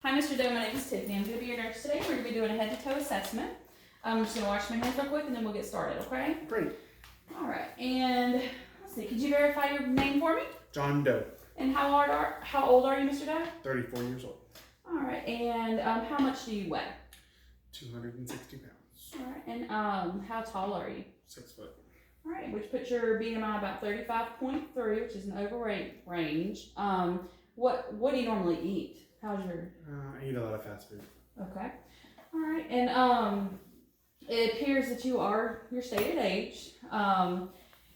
Hi, Mr. Doe. My name is Tiffany. I'm going to be your nurse today. We're going to be doing a head-to-toe assessment. I'm just going to wash my hands real quick and then we'll get started, okay? Great. All right. And let's see. Could you verify your name for me? John Doe. And how old are you, Mr. Doe? 34 years old. All right. And how much do you weigh? 260 pounds. All right. And how tall are you? 6 foot. All right, which puts your BMI about 35.3, which is an overweight range. What do you normally eat? How's your? I eat a lot of fast food. Okay. All right, and it appears that you're stated age.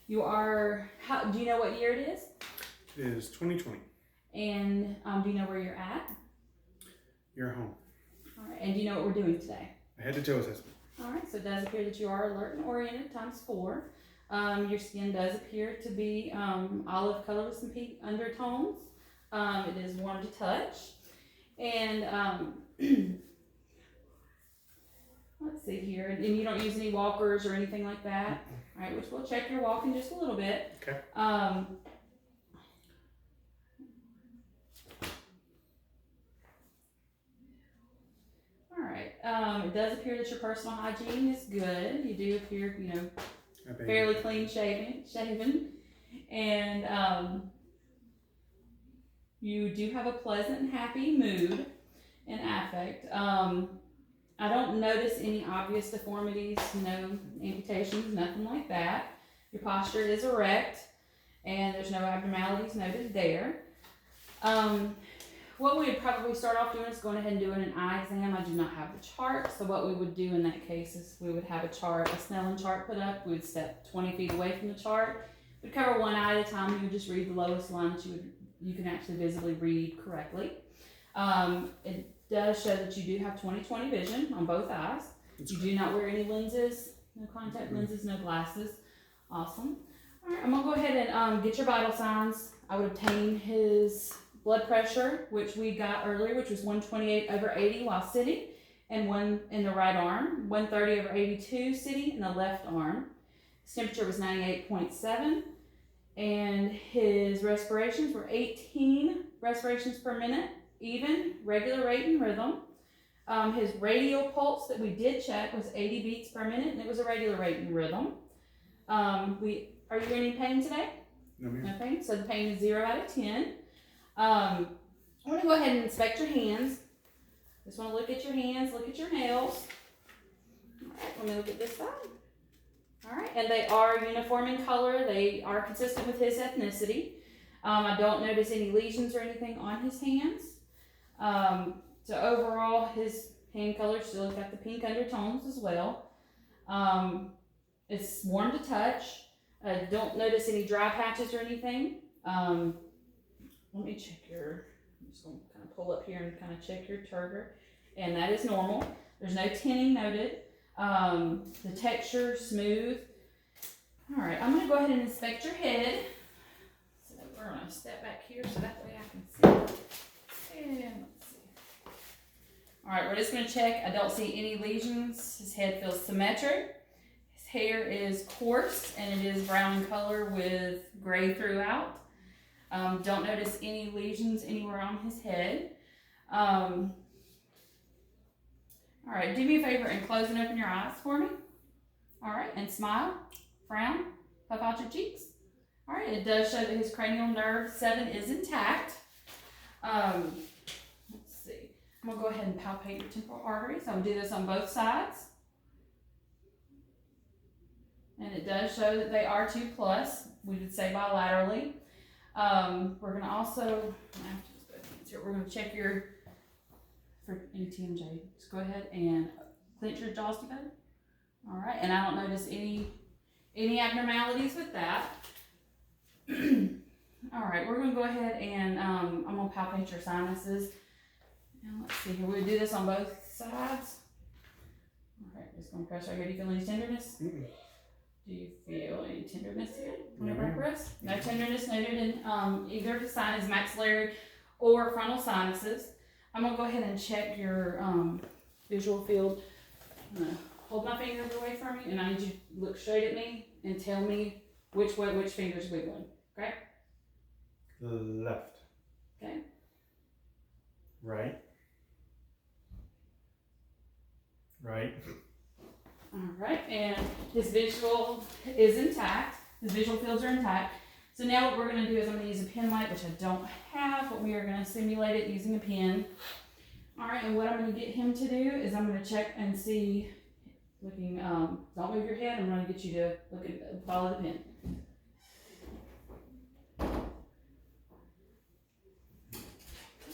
You are. Do you know what year it is? It is 2020. And do you know where you're at? You're home. All right, and do you know what we're doing today? A head-to-toe assessment. All right, so it does appear that you are alert and oriented ×4. Your skin does appear to be olive color with some pink undertones. It is warm to touch. And let's see here. And you don't use any walkers or anything like that. All right, which we'll check your walk in just a little bit. Okay. All right. It does appear that your personal hygiene is good. You do appear, fairly clean shaven. And you do have a pleasant and happy mood and affect. I don't notice any obvious deformities, no amputations, nothing like that. Your posture is erect and there's no abnormalities noted there. What we would probably start off doing is going ahead and doing an eye exam. I do not have the chart, so what we would do in that case is we would have a Snellen chart put up. We would step 20 feet away from the chart. We'd cover one eye at a time. You would just read the lowest line that you can actually visibly read correctly. It does show that you do have 20/20 vision on both eyes. You do not wear any lenses, no contact lenses, no glasses. Awesome. All right, I'm gonna go ahead and get your vital signs. I would obtain his blood pressure, which we got earlier, which was 128/80 while sitting, and one in the right arm, 130/82 sitting in the left arm. His temperature was 98.7, and his respirations were 18 respirations per minute, even, regular rate and rhythm. His radial pulse that we did check was 80 beats per minute, and it was a regular rate and rhythm. Are you in any pain today? No, ma'am. No pain. So the pain is 0 out of 10. I'm going to go ahead and inspect your hands. Just want to look at your hands, look at your nails. All right, let me look at this side. All right, and they are uniform in color. They are consistent with his ethnicity. I don't notice any lesions or anything on his hands. So overall, his hand color still got the pink undertones as well. It's warm to touch. I don't notice any dry patches or anything. Let me check I'm just going to kind of pull up here and kind of check your turgor. And that is normal. There's no tinning noted. The texture, smooth. All right, I'm going to go ahead and inspect your head. So we're going to step back here so that way I can see. And let's see. All right, we're just going to check. I don't see any lesions. His head feels symmetric. His hair is coarse and it is brown in color with gray throughout. Don't notice any lesions anywhere on his head. All right, do me a favor and close and open your eyes for me. All right, and smile, frown, puff out your cheeks. All right, it does show that his cranial nerve 7 is intact. Let's see. I'm going to go ahead and palpate your temporal arteries. I'm going to do this on both sides. And it does show that they are 2+. We would say bilaterally. We're going to also, we're going to check for any TMJ. Just go ahead and clench your jaws together. All right, and I don't notice any abnormalities with that. All right, we're going to go ahead and I'm going to palpate your sinuses. And let's see here, we'll do this on both sides. All right, just going to press right here. Do you feel any tenderness? Mm-mm. Do you feel any tenderness here whenever I press? No tenderness noted in either of his maxillary or frontal sinuses. I'm going to go ahead and check your visual field. I'm going to hold my fingers away from you, and I need you to look straight at me and tell me which way, which finger's wiggling. Okay? Left. Okay. Right. Right. Alright, and his visual is intact. His visual fields are intact. So now what we're going to do is I'm going to use a pen light, which I don't have, but we are going to simulate it using a pen. Alright, and what I'm going to get him to do is I'm going to check and see, looking, don't move your head, I'm going to get you to look at, follow the pen.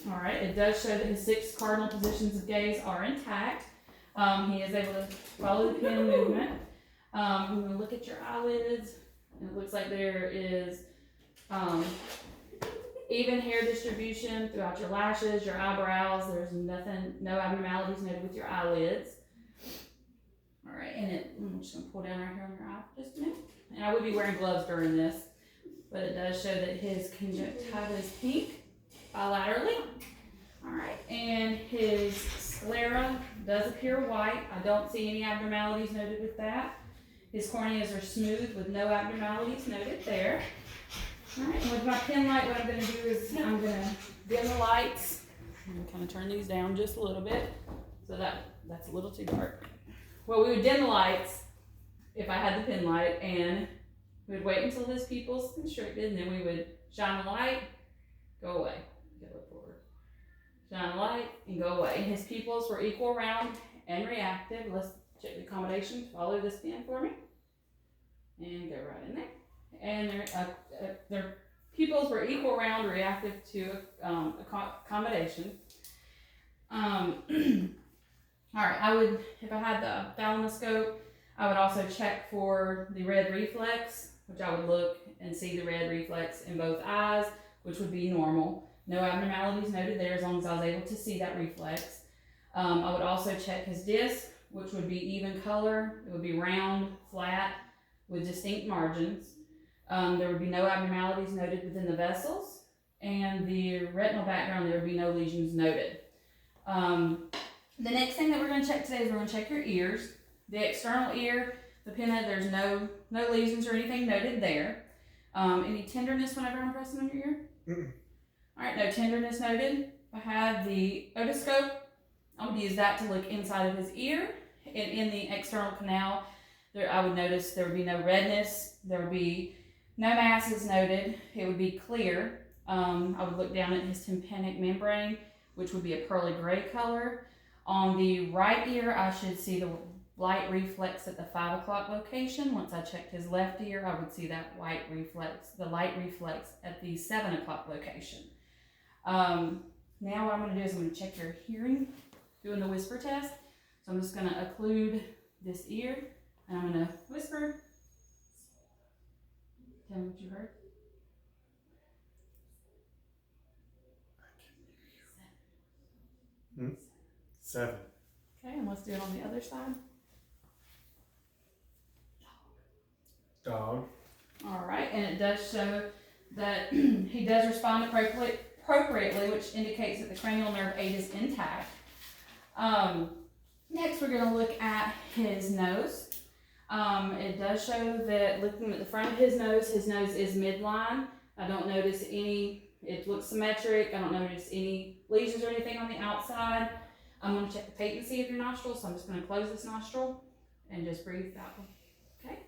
Alright, it does show that his 6 cardinal positions of gaze are intact. He is able to follow the pen movement. I'm going to look at your eyelids, and it looks like there is even hair distribution throughout your lashes, your eyebrows. There's nothing, no abnormalities noted with your eyelids. Alright, and I'm just going to pull down right here on your eye just a minute. And I would be wearing gloves during this, but it does show that his conjunctiva is pink bilaterally. Alright, and his sclera does appear white. I don't see any abnormalities noted with that. His corneas are smooth with no abnormalities noted there. Alright, and with my pen light, what I'm going to do is I'm going to dim the lights. I'm going to kind of turn these down just a little bit. So that's a little too dark. Well, we would dim the lights if I had the pen light, and we would wait until his pupils constricted, and then we would shine the light, go away. Look forward. Shine the light and go away. And his pupils were equal, round, and reactive. Let's check the accommodation. Follow this pen for me. And go right in there. And their pupils were equal, round, reactive to accommodation. Alright, I would, if I had the thalamuscope, I would also check for the red reflex, which I would look and see the red reflex in both eyes, which would be normal. No abnormalities noted there as long as I was able to see that reflex. I would also check his disc, which would be even color. It would be round, flat, with distinct margins. There would be no abnormalities noted within the vessels. And the retinal background, there would be no lesions noted. The next thing that we're going to check today is we're going to check your ears. The external ear, the pinhead, there's no lesions or anything noted there. Any tenderness whenever I'm pressing on your ear? Mm-mm. Alright, no tenderness noted. I have the otoscope. I would use that to look inside of his ear. And in the external canal, there I would notice there would be no redness. There would be no masses noted. It would be clear. I would look down at his tympanic membrane, which would be a pearly gray color. On the right ear, I should see the light reflex at the 5 o'clock location. Once I checked his left ear, I would see that white reflex, the light reflex at the 7 o'clock location. Now what I'm going to do is I'm going to check your hearing, doing the whisper test. So I'm just going to occlude this ear, and I'm going to whisper. Tell me what you heard. Hmm? 7. Okay, and let's do it on the other side. Dog. All right, and it does show that he does respond appropriately, which indicates that the cranial nerve 8 is intact. Next, we're going to look at his nose. It does show that looking at the front of his nose is midline. I don't notice any, it looks symmetric. I don't notice any lesions or anything on the outside. I'm going to check the patency of your nostril, so I'm just going to close this nostril and just breathe out. Okay,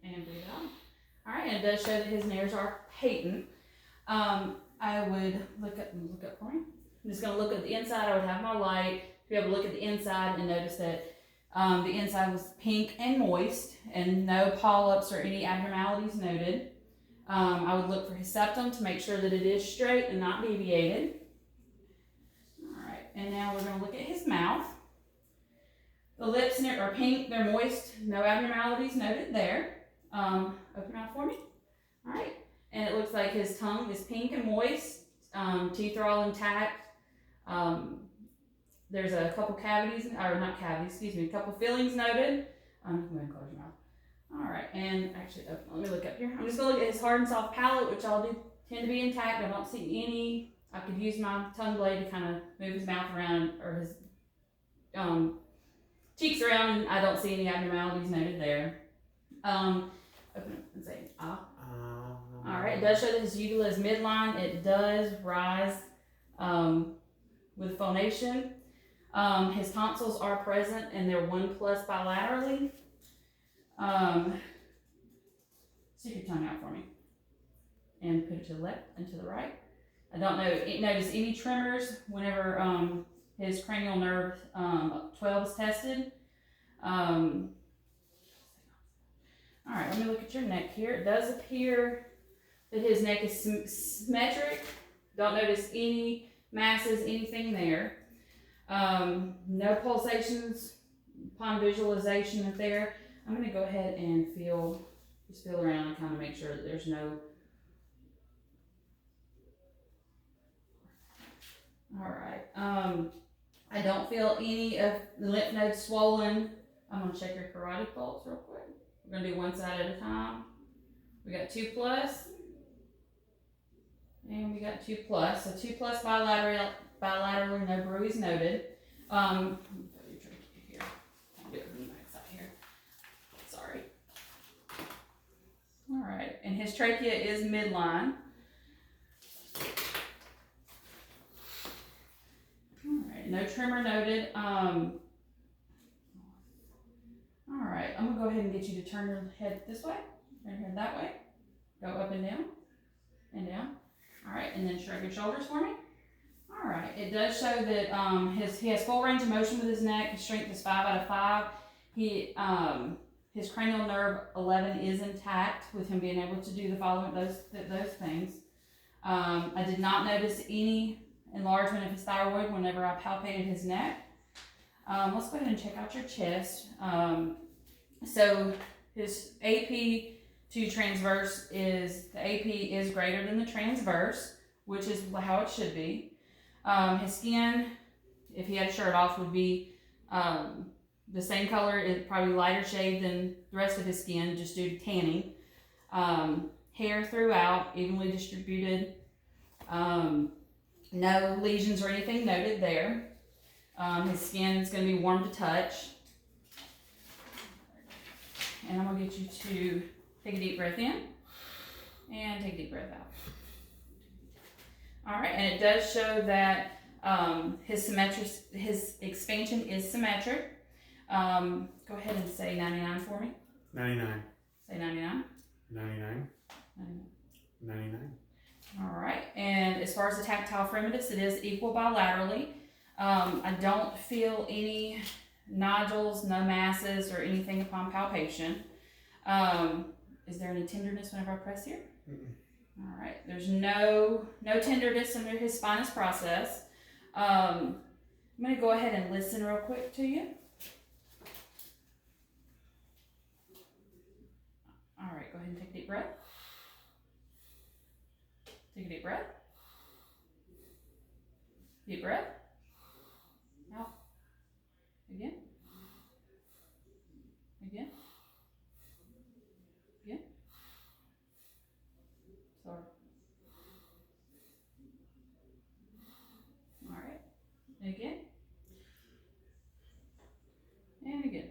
and breathe out. All right, and it does show that his nares are patent. I would look up for me. I'm just going to look at the inside. I would have my light to be able to look at the inside and notice that the inside was pink and moist and no polyps or any abnormalities noted. I would look for his septum to make sure that it is straight and not deviated. All right, and now we're going to look at his mouth. The lips are pink, they're moist, no abnormalities noted there. Open mouth for me. All right, and it looks like his tongue is pink and moist. Teeth are all intact. There's a couple cavities, or not cavities, excuse me, a couple fillings noted. I'm going to close your mouth. All right, and actually, let me look up here. I'm just going to look at his hard and soft palate, which all do tend to be intact. I don't see any. I could use my tongue blade to kind of move his mouth around or his cheeks around, and I don't see any abnormalities noted there. Open up and say ah. All right, it does show that his uvula is midline. It does rise with phonation. His tonsils are present and they're 1+ bilaterally. Stick your tongue out for me. And put it to the left and to the right. I don't notice any tremors whenever his cranial nerve 12 is tested. Alright, let me look at your neck here. It does appear that his neck is symmetric. Don't notice any masses, anything there. No pulsations upon visualization of there. I'm going to go ahead and just feel around and kind of make sure that there's no. Alright, I don't feel any of the lymph nodes swollen. I'm going to check your carotid pulse real quick. We're going to do one side at a time. We got 2+, and we got 2+. So 2+ bilaterally, no bruise noted. Let me put your trachea here. I'll do it from the back side here. Sorry. Alright, and his trachea is midline. No tremor noted. Alright, I'm going to go ahead and get you to turn your head this way, turn your head that way, go up and down, Alright, and then shrug your shoulders for me. Alright, it does show that he has full range of motion with his neck. His strength is 5 out of 5. His cranial nerve 11 is intact with him being able to do the following those things. I did not notice any enlargement of his thyroid whenever I palpated his neck. Let's go ahead and check out your chest. So his AP to transverse the AP is greater than the transverse, which is how it should be. His skin, if he had a shirt off, would be the same color. It's probably lighter shade than the rest of his skin, just due to tanning. Hair throughout, evenly distributed. No lesions or anything noted there. His skin is going to be warm to touch. And I'm going to get you to take a deep breath in and take a deep breath out. Alright, and it does show that his expansion is symmetric. Go ahead and say 99 for me. 99. Say 99. 99. 99. Alright, and as far as the tactile fremitus, it is equal bilaterally. I don't feel any nodules, no masses, or anything upon palpation. Is there any tenderness whenever I press here? Alright, there's no tenderness under his spinous process. I'm going to go ahead and listen real quick to you. Alright, go ahead and take a deep breath. Take a deep breath. Deep breath. Out. Again. Again. Again. Sorry. Alright. Again. And again.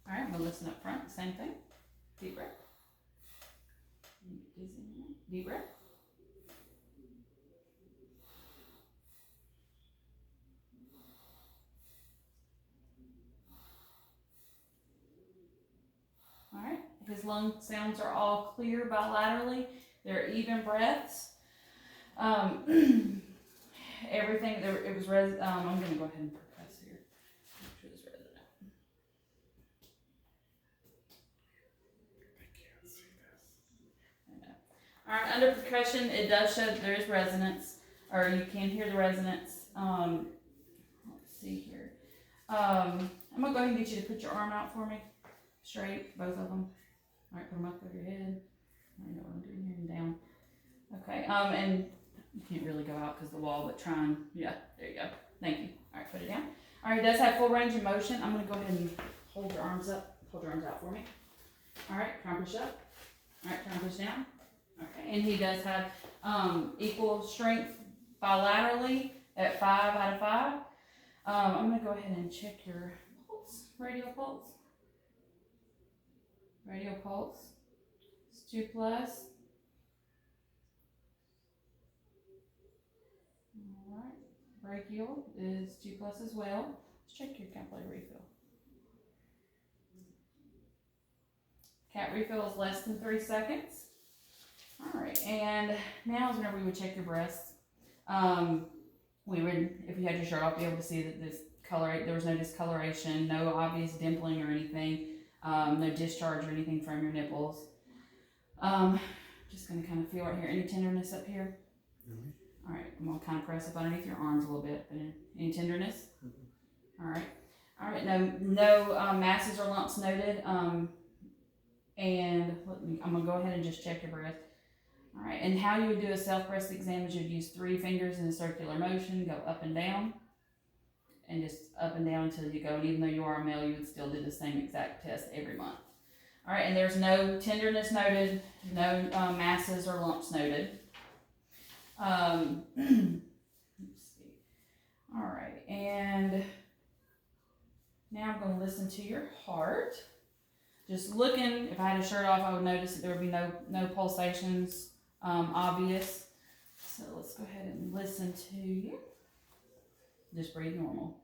Alright, I'm going to listen up front. Same thing. Deep breath. Deep breath. Alright, his lung sounds are all clear bilaterally. They're even breaths. Everything, it was I'm going to go ahead and percuss here. Make sure it's resonant. They can't see this. Alright, under percussion, it does show that there is resonance, or you can hear the resonance. Let's see here. I'm going to go ahead and get you to put your arm out for me. Straight, both of them. Alright, put them up over your head. I know what I'm doing here and down. Okay, and you can't really go out because of the wall, but try and, yeah, there you go. Thank you. Alright, put it down. Alright, it does have full range of motion. I'm going to go ahead and hold your arms up. Hold your arms out for me. Alright, try and push up. Alright, try and push down. Okay, and he does have equal strength bilaterally at 5 out of 5. I'm going to go ahead and check your pulse, radial pulse. Radial pulse. It's 2+. Alright. brachial is 2+ as well. Let's check your capillary refill. Cat refill is less than 3 seconds. Alright, and now is whenever we would check your breasts. We would, if you had your shirt off, be able to see that there was no discoloration, no obvious dimpling or anything, no discharge or anything from your nipples. Just gonna kind of feel right here. Any tenderness up here? Mm-hmm. Alright, I'm gonna kind of press up underneath your arms a little bit. Any tenderness? Mm-hmm. Alright, no masses or lumps noted. And I'm gonna go ahead and just check your breath. Alright, and how you would do a self-breast exam is you'd use 3 fingers in a circular motion, go up and down, and just up and down until you go. And even though you are a male, you would still do the same exact test every month. Alright, and there's no tenderness noted, no masses or lumps noted. Let's see. Alright, and now I'm going to listen to your heart. Just looking, if I had a shirt off, I would notice that there would be no pulsations obvious. So let's go ahead and listen to you. Just breathe normal.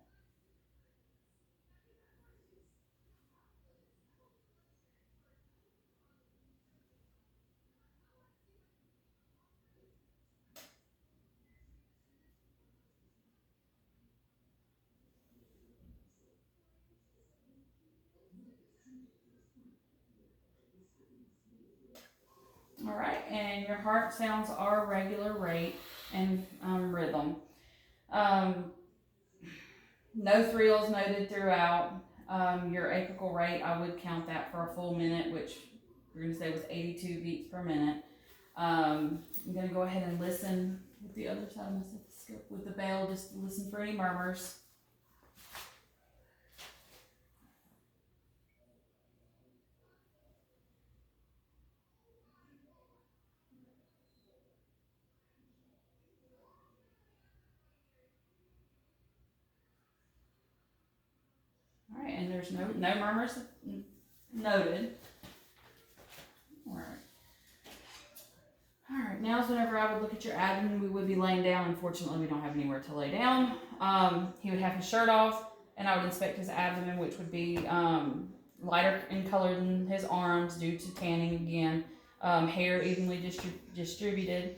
All right, and your heart sounds are regular rate and rhythm. No thrills noted throughout. Your apical rate, I would count that for a full minute, which we're going to say was 82 beats per minute. I'm going to go ahead and listen with the other side of my stethoscope with the bell, just to listen for any murmurs. All right, and there's no murmurs noted. All right, now is whenever I would look at your abdomen. We would be laying down. Unfortunately, we don't have anywhere to lay down. He would have his shirt off, and I would inspect his abdomen, which would be lighter in color than his arms due to tanning again. Hair evenly distributed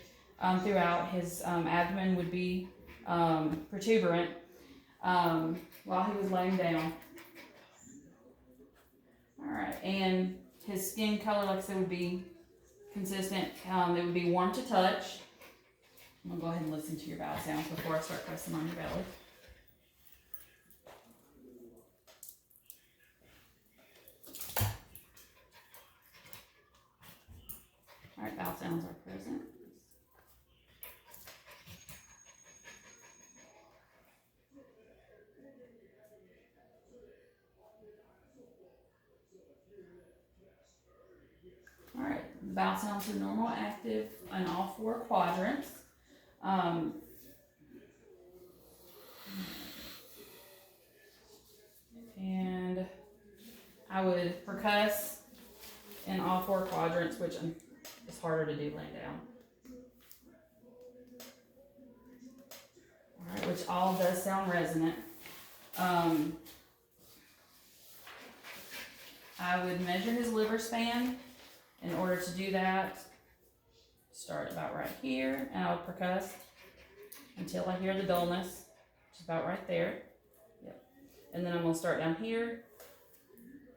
throughout. His abdomen would be protuberant while he was laying down. All right, and his skin color, like I said, would be consistent. It would be warm to touch. I'm gonna go ahead and listen to your bowel sounds before I start pressing on your belly. All right, bowel sounds are present. All right, the bowel sounds are normal, active in all 4 quadrants. And I would percuss in all 4 quadrants, which is harder to do laying down. All right, which all does sound resonant. I would measure his liver span. In order to do that, start about right here, and I would percuss until I hear the dullness, which is about right there. Yep. And then I'm going to start down here,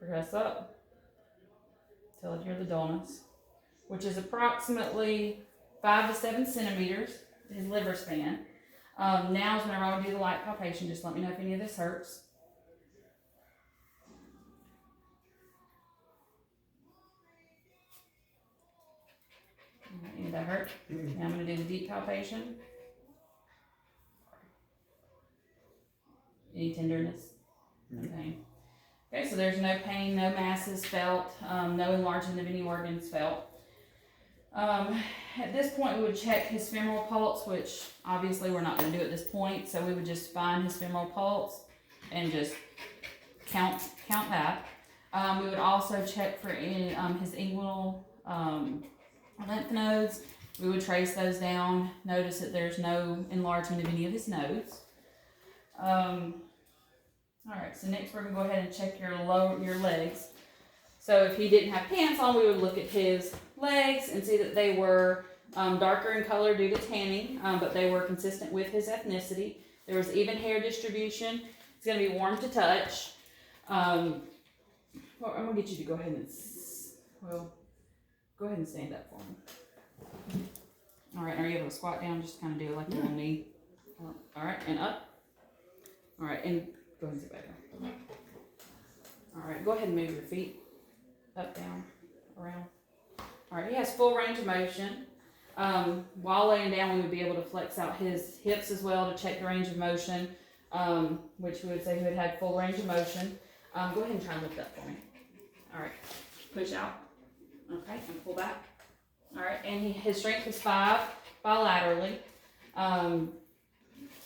percuss up, until I hear the dullness, which is approximately 5 to 7 centimeters, his liver span. Now is whenever I would do the light palpation. Just let me know if any of this hurts. Any of that hurt? Mm-hmm. Now I'm going to do the deep palpation. Any tenderness? Mm-hmm. Okay. Okay, so there's no pain, no masses felt, no enlargement of any organs felt. At this point, we would check his femoral pulse, which obviously we're not going to do at this point. So we would just find his femoral pulse and just count that. We would also check for any, his inguinal lymph nodes. We would trace those down. Notice that there's no enlargement of any of his nodes. Alright, so next we're gonna go ahead and check your legs. So if he didn't have pants on, we would look at his legs and see that they were darker in color due to tanning, but they were consistent with his ethnicity. There was even hair distribution. It's going to be warm to touch. Well, I'm going to get you to go ahead and, go ahead and stand up for me. All right, are you able to squat down? Just kind of do it like your knee. All right, and up. All right, and go ahead and sit back down. All right, go ahead and move your feet up, down, around. All right, he has full range of motion. While laying down, we would be able to flex out his hips as well to check the range of motion, which we would say he would have full range of motion. Go ahead and try and lift up for me. All right, push out. Okay, and pull back. All right, and his strength is 5 bilaterally.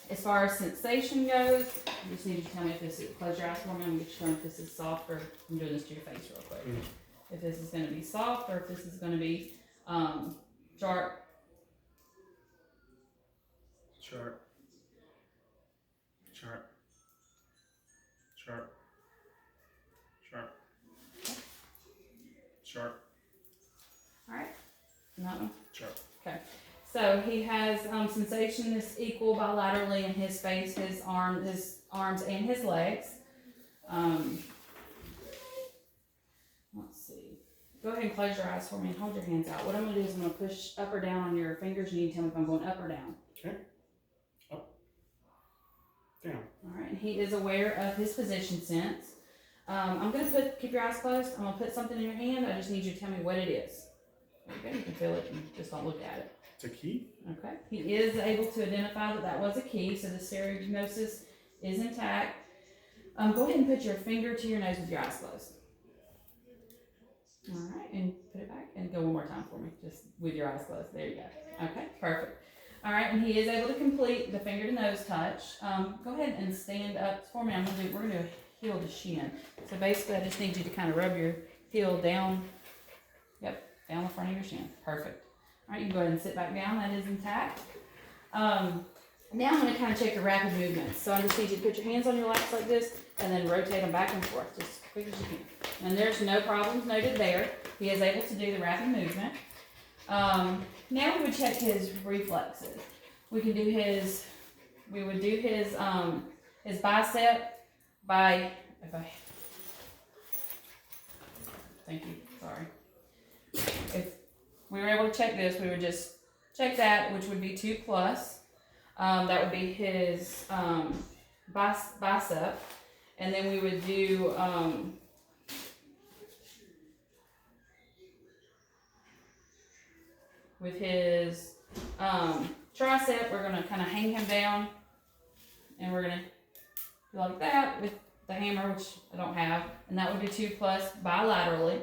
As far as sensation goes, you just need you to tell me if this is, close your eyes for me, I'm going to show if this is soft or, I'm doing this to your face real quick. If this is going to be soft or if this is going to be sharp. Sharp. Sharp. Sharp. Sharp. Sharp. All right, and that one? Sharp. Okay. So he has sensation that's equal bilaterally in his face, his arms, and his legs. Let's see. Go ahead and close your eyes for me and hold your hands out. What I'm going to do is I'm going to push up or down on your fingers, and you can tell me if I'm going up or down. Okay. Up. Down. All right. And he is aware of his position sense. I'm going to keep your eyes closed. I'm going to put something in your hand. I just need you to tell me what it is. Okay. You can feel it and just don't look at it. It's a key. Okay. He is able to identify that was a key, so the stereognosis is intact. Go ahead and put your finger to your nose with your eyes closed. All right, and put it back and go one more time for me, just with your eyes closed. There you go. Okay, perfect. All right, and he is able to complete the finger to nose touch. Go ahead and stand up for me. We're gonna do a heel to shin. So basically, I just need you to kind of rub your heel down. Yep, down the front of your shin. Perfect. All right, you can go ahead and sit back down. That is intact. Now I'm going to kind of check your rapid movements. So I just need you to put your hands on your laps like this and then rotate them back and forth, just as quick as you can. And there's no problems noted there. He is able to do the rapid movement. Now we would check his reflexes. We would do his bicep by, thank you, sorry. If we were able to check this, we would just check that, which would be 2+. That would be his bicep. And then we would do with his tricep, we're going to kind of hang him down. And we're going to do like that with the hammer, which I don't have. And that would be 2+ bilaterally.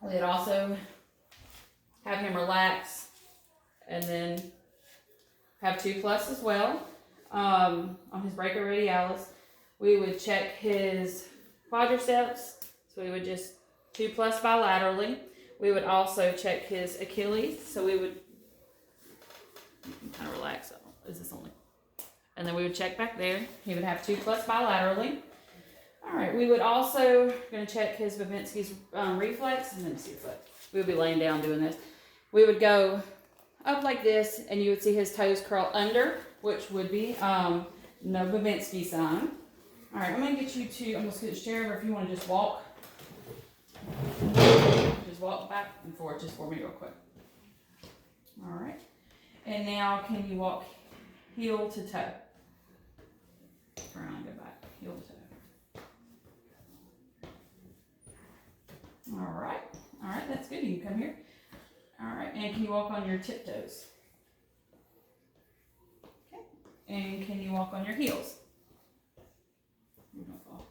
We'd also have him relax and then have 2+ as well. On his brachioradialis, we would check his quadriceps. So we would just 2+ bilaterally. We would also check his Achilles. So we would kind of relax. Is this only? And then we would check back there. He would have 2+ bilaterally. All right. We would also going to check his Babinski's reflex, and then see your foot. We would be laying down doing this. We would go up like this, and you would see his toes curl under, which would be no Babinski sign. All right, I'm going to get you to, I'm going to scoot this chair over if you want to just walk. Just walk back and forth just for me real quick. All right. And now can you walk heel to toe? Turn around and go back, heel to toe. All right, that's good. You can come here. All right, and can you walk on your tiptoes? Okay, and can you walk on your heels? You're gonna fall.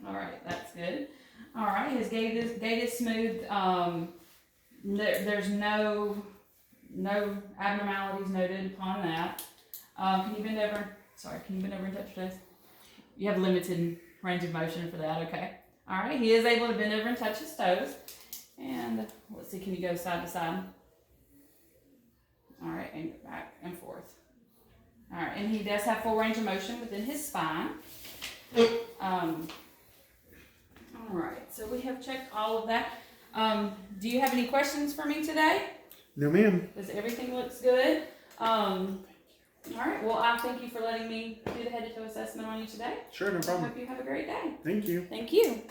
All right, that's good. All right, his gait is smooth. There's no abnormalities noted upon that. Can you bend over? Sorry, can you bend over and touch your toes? You have limited range of motion for that. Okay. All right, he is able to bend over and touch his toes. And let's see, can you go side to side? All right, and go back and forth. Alright, and he does have full range of motion within his spine. Alright, so we have checked all of that. Do you have any questions for me today? No, ma'am. Does everything looks good? Alright, well, I thank you for letting me do the head to toe assessment on you today. Sure, no I problem. hope you have a great day. Thank you. Thank you.